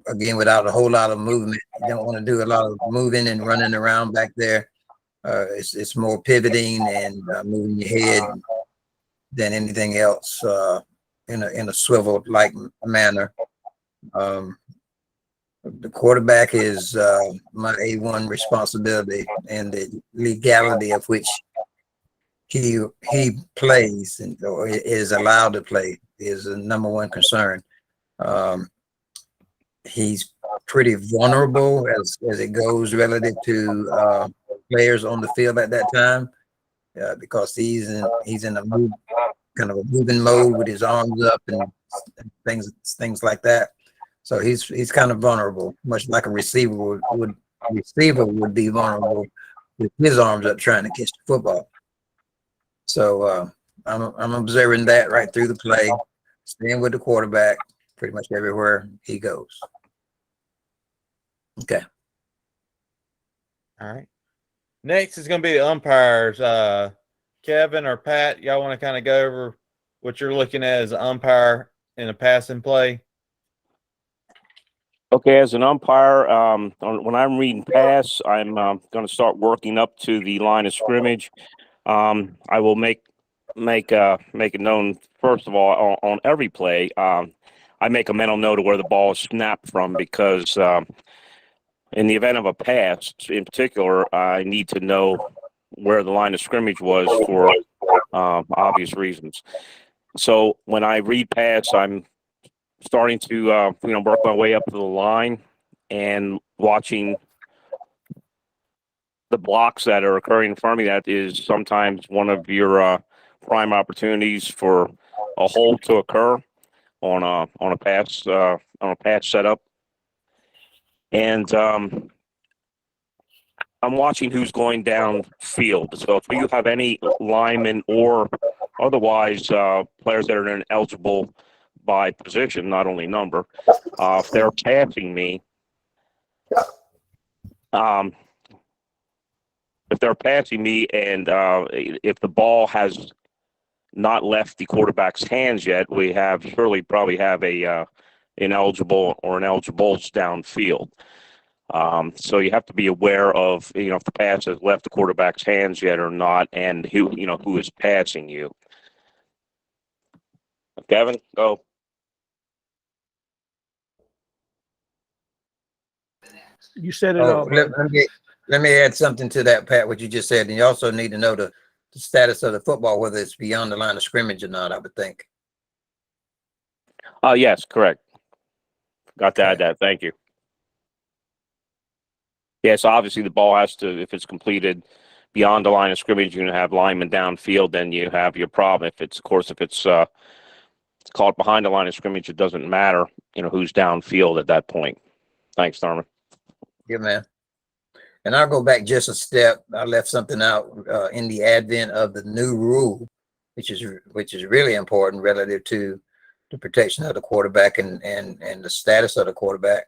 Again, without a whole lot of movement. You don't want to do a lot of moving and running around back there. It's more pivoting and moving your head than anything else in a swivel like manner. The quarterback is my A1 responsibility, and the legality of which he plays and or is allowed to play is the number one concern. He's pretty vulnerable as it goes relative to players on the field at that time, because he's in a move, kind of a moving mode with his arms up and things like that. So he's kind of vulnerable, much like a receiver would be vulnerable with his arms up trying to catch the football. So I'm observing that right through the play, staying with the quarterback pretty much everywhere he goes. Okay. All right. Next is going to be the umpires. Kevin or Pat, y'all want to kind of go over what you're looking at as an umpire in a passing play? Okay, as an umpire, when I'm reading pass, I'm going to start working up to the line of scrimmage. I will make it known, first of all, on every play. I make a mental note of where the ball is snapped from, because in the event of a pass, in particular, I need to know where the line of scrimmage was for obvious reasons. So when I read pass, I'm starting to work my way up to the line and watching the blocks that are occurring in front of me. That is sometimes one of your prime opportunities for a hold to occur on a pass setup. And I'm watching who's going downfield. So if you have any linemen or otherwise players that are ineligible by position, not only number, if they're passing me, and if the ball has not left the quarterback's hands yet, we probably have a ineligible or ineligibles downfield. So you have to be aware of, if the pass has left the quarterback's hands yet or not, and who is passing you. Kevin, go. You said it all. Let me add something to that, Pat, what you just said. And you also need to know the status of the football, whether it's beyond the line of scrimmage or not, I would think. Yes, correct. Got to add that. Thank you. Yes, obviously the ball has to, if it's completed beyond the line of scrimmage, you're going to have linemen downfield, then you have your problem. If it's called behind the line of scrimmage, it doesn't matter, who's downfield at that point. Thanks, Norman. Yeah, man. And I'll go back just a step. I left something out in the advent of the new rule, which is really important relative to the protection of the quarterback and the status of the quarterback.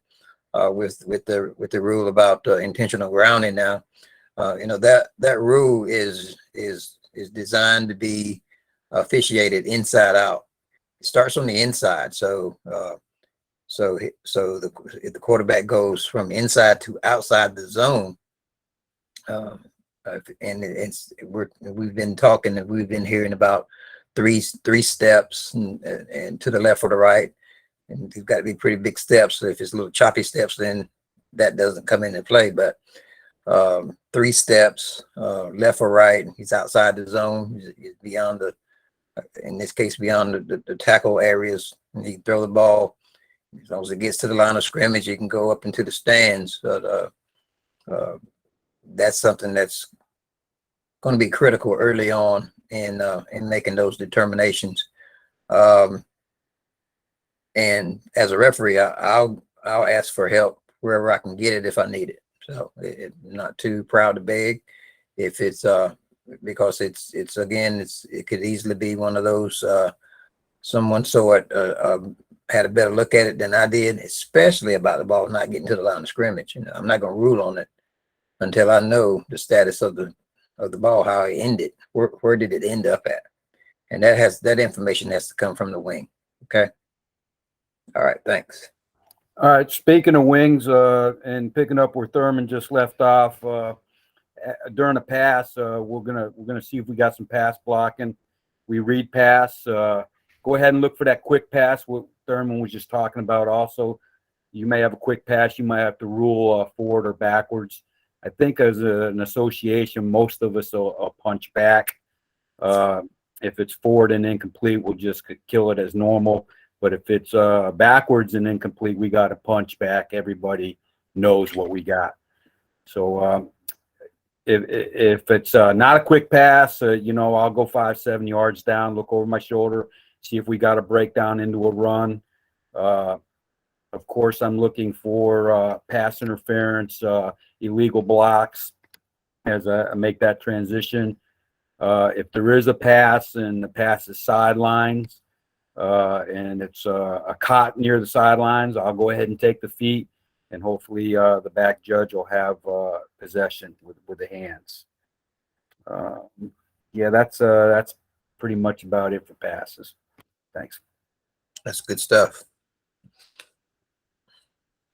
With the rule about intentional grounding now, that rule is designed to be officiated inside out. It starts on the inside, so if the quarterback goes from inside to outside the zone, and we've been talking and we've been hearing about three steps and to the left or the right. And you've got to be pretty big steps. So if it's little choppy steps, then that doesn't come into play. But 3 steps, left or right, he's outside the zone. He's beyond in this case, beyond the tackle areas. And he can throw the ball. As long as it gets to the line of scrimmage, he can go up into the stands. But that's something that's going to be critical early on in making those determinations. And as a referee, I'll ask for help wherever I can get it if I need it. So I'm not too proud to beg if it's because it could easily be one of those someone had a better look at it than I did, especially about the ball not getting to the line of scrimmage. I'm not going to rule on it until I know the status of the ball, how it ended. Where did it end up at? And that information has to come from the wing. Okay. All right. Thanks. All right. Speaking of wings, and picking up where Thurman just left off, during a pass, we're gonna see if we got some pass blocking. We read pass. Go ahead and look for that quick pass. What Thurman was just talking about. Also, you may have a quick pass. You might have to rule forward or backwards. I think as an association, most of us will punch back. If it's forward and incomplete, we'll just kill it as normal. But if it's backwards and incomplete, we got to punch back. Everybody knows what we got. So if it's not a quick pass, I'll go 5-7 yards down, look over my shoulder, see if we got to break down into a run. Of course, I'm looking for pass interference, illegal blocks as I make that transition. If there is a pass and the pass is sidelines and it's a cot near the sidelines, I'll go ahead and take the feet, and hopefully the back judge will have possession with the hands. Yeah, that's pretty much about it for passes. Thanks. That's good stuff.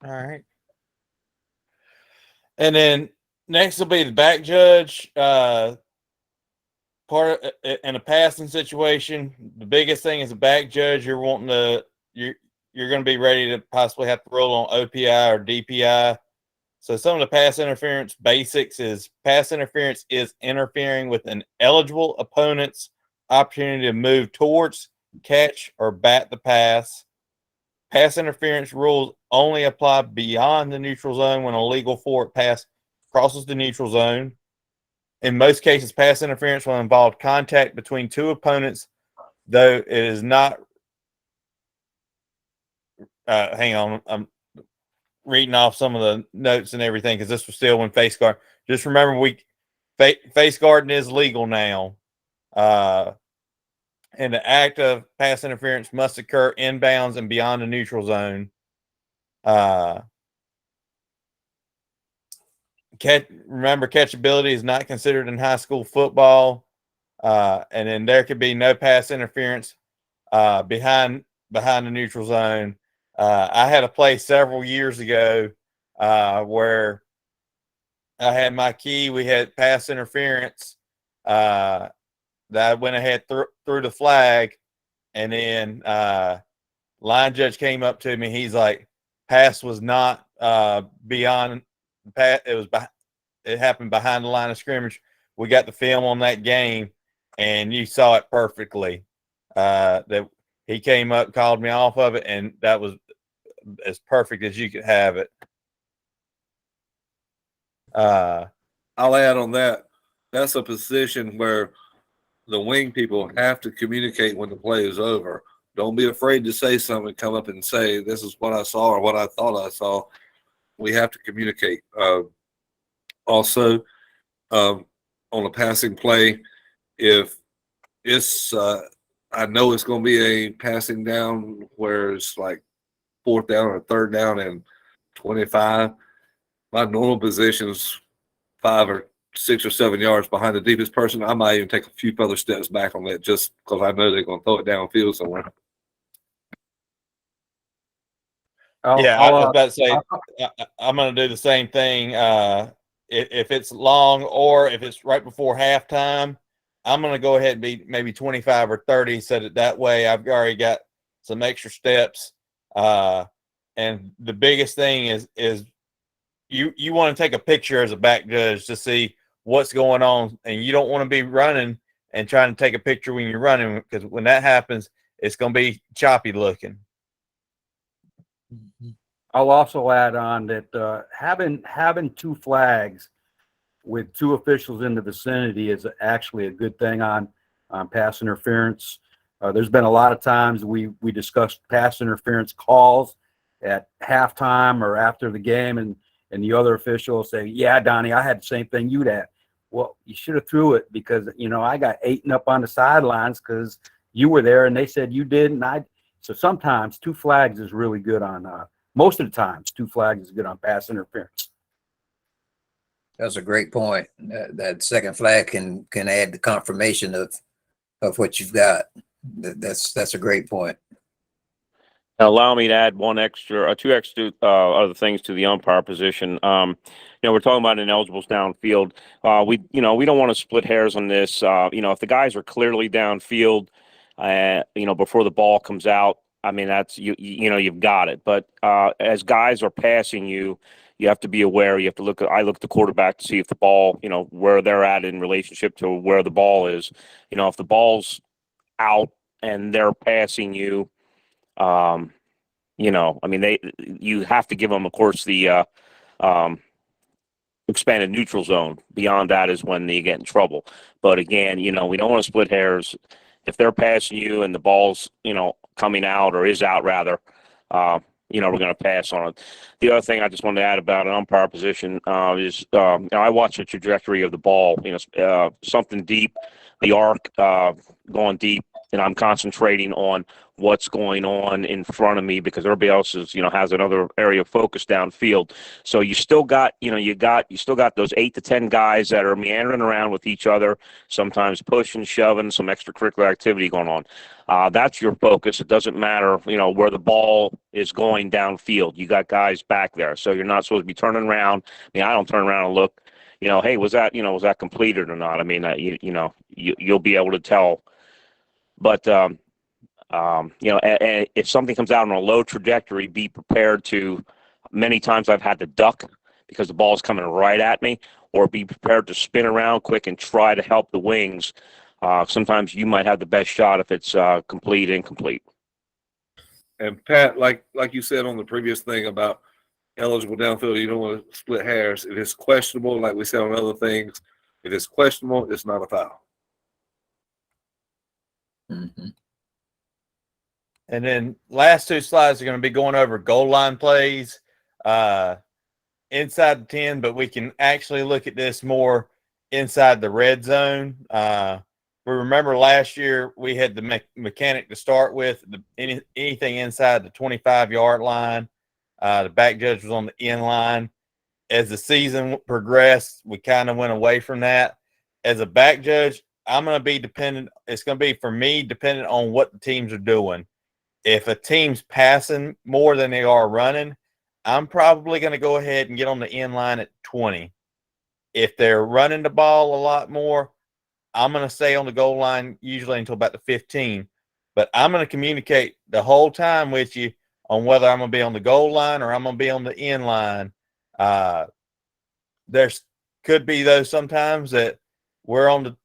All right. And then next will be the back judge. Part of, in a passing situation, the biggest thing is the back judge. You're going to be ready to possibly have to roll on OPI or DPI. So some of the pass interference basics is pass interference is interfering with an eligible opponent's opportunity to move towards, catch, or bat the pass. Pass interference rules only apply beyond the neutral zone when a legal forward pass crosses the neutral zone. In most cases, pass interference will involve contact between two opponents, though it is not. Hang on, I'm reading off some of the notes and everything because this was still when face guard. Just remember, face guarding is legal now. And the act of pass interference must occur inbounds and beyond the neutral zone. Remember, catchability is not considered in high school football. And then there could be no pass interference behind the neutral zone. I had a play several years ago where I had my key. We had pass interference. That I went ahead through the flag, and then line judge came up to me. He's like, pass was not beyond pat. It happened behind the line of scrimmage. We got the film on that game, and you saw it perfectly. That he came up, called me off of it, and that was as perfect as you could have it. I'll add on that. That's a position where the wing people have to communicate when the play is over. Don't be afraid to say something, come up and say, this is what I saw or what I thought I saw. We have to communicate. Also, on a passing play, if it's, I know it's going to be a passing down where it's like 4th down or 3rd down and 25. My normal position is 5 or 6 or 7 yards behind the deepest person. I might even take a few further steps back on that just because I know they're going to throw it downfield somewhere. I was about to say, I'm going to do the same thing. If it's long or if it's right before halftime, I'm going to go ahead and be maybe 25 or 30 so that way I've already got some extra steps. And the biggest thing is you want to take a picture as a back judge to see what's going on, and you don't want to be running and trying to take a picture when you're running, because when that happens, it's going to be choppy looking. I'll also add on that having 2 flags with 2 officials in the vicinity is actually a good thing on pass interference. There's been a lot of times we discussed pass interference calls at halftime or after the game, and the other official will say, yeah, Donnie, I had the same thing you had. Well, you should have threw it because, I got eaten up on the sidelines because you were there and they said you did. And so sometimes 2 flags is really good on, most of the times, 2 flags is good on pass interference. That's a great point. That second flag can add the confirmation of what you've got. That's a great point. Now, allow me to add two extra other things to the umpire position. We're talking about ineligibles downfield. We don't want to split hairs on this. If the guys are clearly downfield, before the ball comes out, I mean, that's you've got it. But as guys are passing you, you have to be aware. You have to I look at the quarterback to see if the ball, where they're at in relationship to where the ball is. If the ball's out and they're passing you, you have to give them, of course, the expanded neutral zone. Beyond that is when they get in trouble. But again, we don't want to split hairs. If they're passing you and the ball's, coming out or is out rather, we're going to pass on it. The other thing I just wanted to add about an umpire position is, I watch the trajectory of the ball, something deep, the arc going deep, and I'm concentrating on what's going on in front of me because everybody else is, has another area of focus downfield. So you still got, you still got those 8 to 10 guys that are meandering around with each other, sometimes pushing, shoving, some extracurricular activity going on. That's your focus. It doesn't matter, where the ball is going downfield. You got guys back there, so you're not supposed to be turning around. I don't turn around and look, hey, was that completed or not? I mean, you'll be able to tell. But if something comes out on a low trajectory, be prepared to. Many times I've had to duck because the ball's coming right at me, or be prepared to spin around quick and try to help the wings. Sometimes you might have the best shot if it's complete, incomplete. And Pat, like you said on the previous thing about eligible downfield, you don't want to split hairs. If it's questionable, like we said on other things, if it's questionable, it's not a foul. Mm-hmm. And then last two slides are going to be going over goal line plays inside the 10, but we can actually look at this more inside the red zone. We remember last year we had the mechanic to start with, anything inside the 25-yard line. The back judge was on the end line. As the season progressed, we kind of went away from that. As a back judge, I'm going to be dependent. It's going to be, for me, dependent on what the teams are doing. If a team's passing more than they are running, I'm probably going to go ahead and get on the end line at 20. If they're running the ball a lot more, I'm going to stay on the goal line usually until about the 15. But I'm going to communicate the whole time with you on whether I'm going to be on the goal line or I'm going to be on the end line. There's could be those sometimes that we're on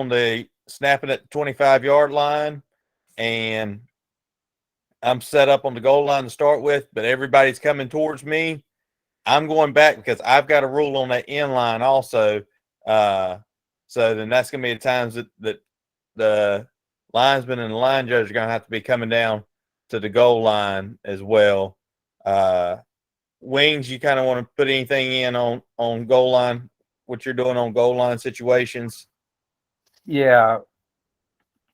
the snapping at the 25-yard line, and I'm set up on the goal line to start with, but everybody's coming towards me. I'm going back because I've got a rule on that end line also. So then that's going to be the times that the linesman and the line judge are going to have to be coming down to the goal line as well. Wings, you kind of want to put anything in on goal line, what you're doing on goal line situations? Yeah.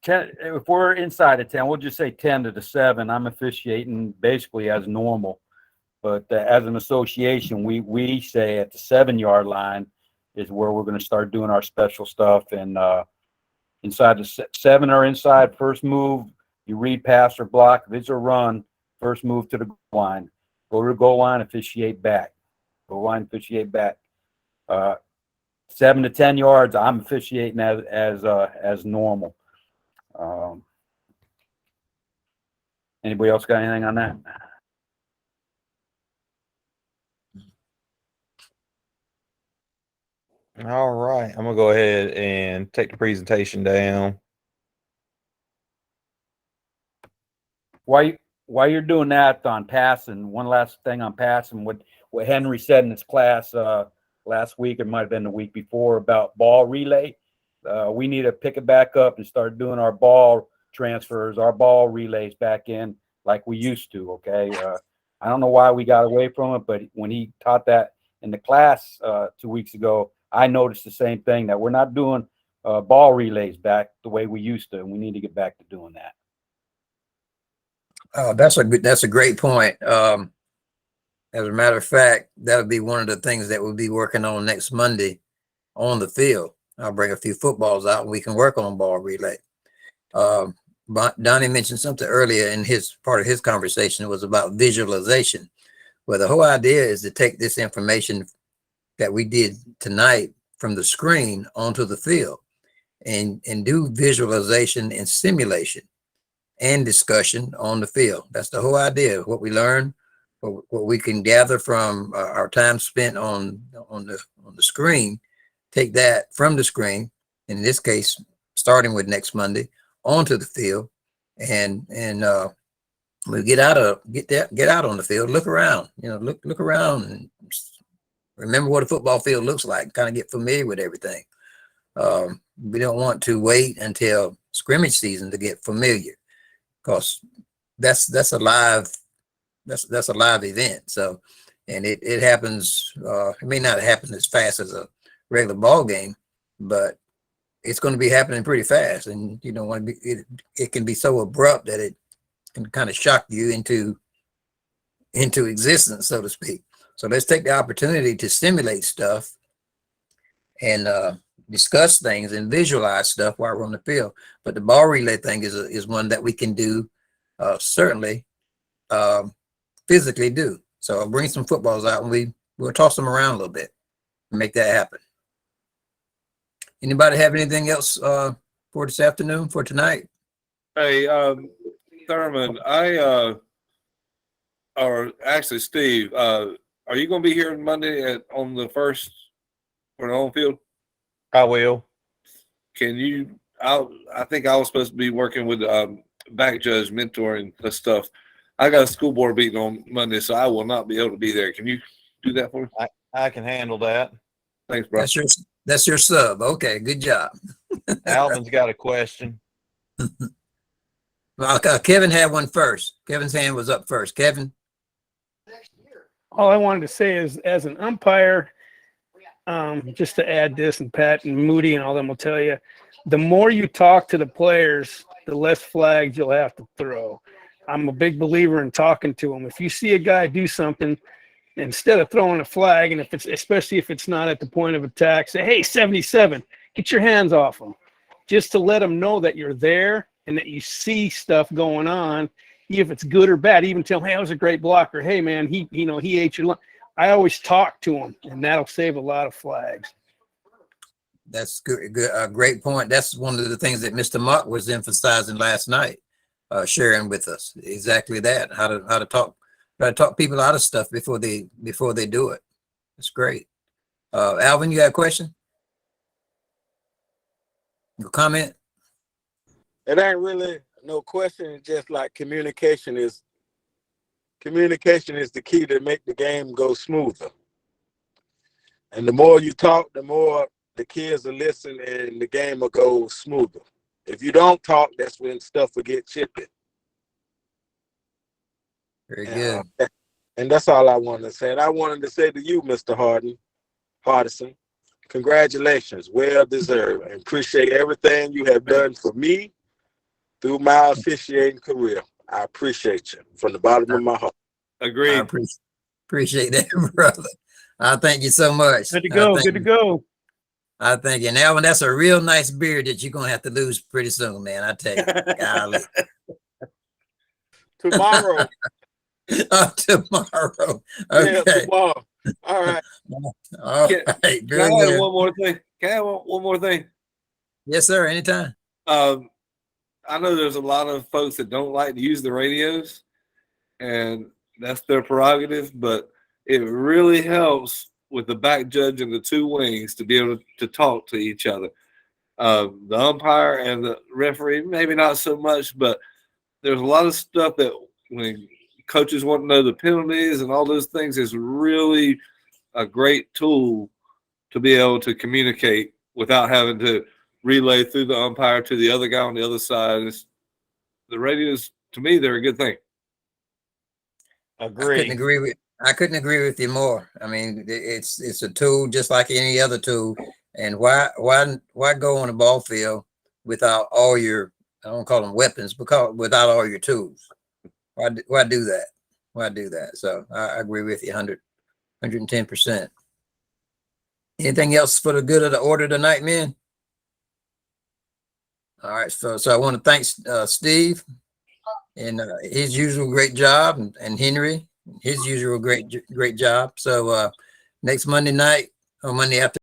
10, if we're inside of 10, we'll just say 10 to the 7. I'm officiating basically as normal. But as an association, we say at the 7-yard line is where we're going to start doing our special stuff. And inside the 7 or inside, first move, you read pass or block. If it's a run, first move to the goal line. Go to the goal line, officiate back. Goal line, officiate back. 7 to 10 yards, I'm officiating as normal. Anybody else got anything on that? All right. I'm going to go ahead and take the presentation down. While you're doing that on passing, one last thing on passing, what Henry said in his class last week, it might have been the week before, about ball relay. We need to pick it back up and start doing our ball transfers, our ball relays back in like we used to, okay? I don't know why we got away from it, but when he taught that in the class 2 weeks ago, I noticed the same thing, that we're not doing ball relays back the way we used to, and we need to get back to doing that. Oh, that's a great point. As a matter of fact, that'll be one of the things that we'll be working on next Monday on the field. I'll bring a few footballs out and we can work on ball relay. But Donnie mentioned something earlier in his part of his conversation was about visualization. Well, the whole idea is to take this information that we did tonight from the screen onto the field and do visualization and simulation and discussion on the field. That's the whole idea. What we learn, what we can gather from our time spent on the screen, take that from the screen, in this case, starting with next Monday, onto the field, and we get out on the field, look around, look around and remember what a football field looks like, kind of get familiar with everything. We don't want to wait until scrimmage season to get familiar, because that's a live event. So, and it happens. It may not happen as fast as a regular ball game, but it's going to be happening pretty fast. And you don't want to be. It can be so abrupt that it can kind of shock you into existence, so to speak. So let's take the opportunity to simulate stuff and discuss things and visualize stuff while we're on the field. But the ball relay thing is one that we can do, certainly physically do. So I'll bring some footballs out and we'll toss them around a little bit and make that happen. Anybody have anything else for this afternoon, for tonight? Hey, Thurman, or actually Steve, are you going to be here Monday on the first for the home field? I will. Can you? I think I was supposed to be working with back judge mentoring the stuff. I got a school board meeting on Monday, so I will not be able to be there. Can you do that for me? I can handle that. Thanks, bro. That's your sub. Okay, good job. Alvin's got a question. Well, Kevin had one first. Kevin's hand was up first. Kevin. All I wanted to say is, as an umpire, just to add this, and Pat and Moody and all them will tell you, the more you talk to the players, the less flags you'll have to throw. I'm a big believer in talking to them. If you see a guy do something, instead of throwing a flag, and especially if it's not at the point of attack, say, hey, 77, get your hands off him, just to let them know that you're there and that you see stuff going on, if it's good or bad. Even tell him, hey, that was a great blocker. Hey, man, he ate your lunch. I always talk to him, and that'll save a lot of flags. That's good. Great point. That's one of the things that Mr. Mock was emphasizing last night, sharing with us. Exactly that. How to talk people out of stuff before they do it. That's great. Alvin, you got a question? Your comment? It ain't really no question. It's just like communication is the key to make the game go smoother. And the more you talk, the more the kids will listen and the game will go smoother. If you don't talk, that's when stuff will get chippy. Very good. And that's all I wanted to say. And I wanted to say to you, Mr. Hardison, congratulations, well deserved. And appreciate everything you have done for me through my officiating career. I appreciate you from the bottom of my heart. Agreed. I appreciate that, brother. I thank you so much. Good to go. Good to go. I thank you. And Alvin, that's a real nice beard that you're going to have to lose pretty soon, man. I tell you. Golly. Tomorrow. Tomorrow. Okay. Yeah, tomorrow. All right. All right. Can I Very add good. one more thing? Can I add one more thing? Yes, sir. Anytime. I know there's a lot of folks that don't like to use the radios, and that's their prerogative, but it really helps with the back judge and the two wings to be able to talk to each other. The umpire and the referee, maybe not so much, but there's a lot of stuff that when coaches want to know the penalties and all those things is really a great tool to be able to communicate without having to relay through the umpire to the other guy on the other side. The radios, to me, they're a good thing. Agree. I couldn't agree with you more. I mean, it's a tool just like any other tool. And why go on a ball field without all your, I don't call them weapons, because without all your tools? Why do that? why do that. So I agree with you 110%. Anything else for the good of the order tonight, man? All right, so I want to thank Steve and his usual great job, and Henry, his usual great job. So next Monday night or Monday afternoon,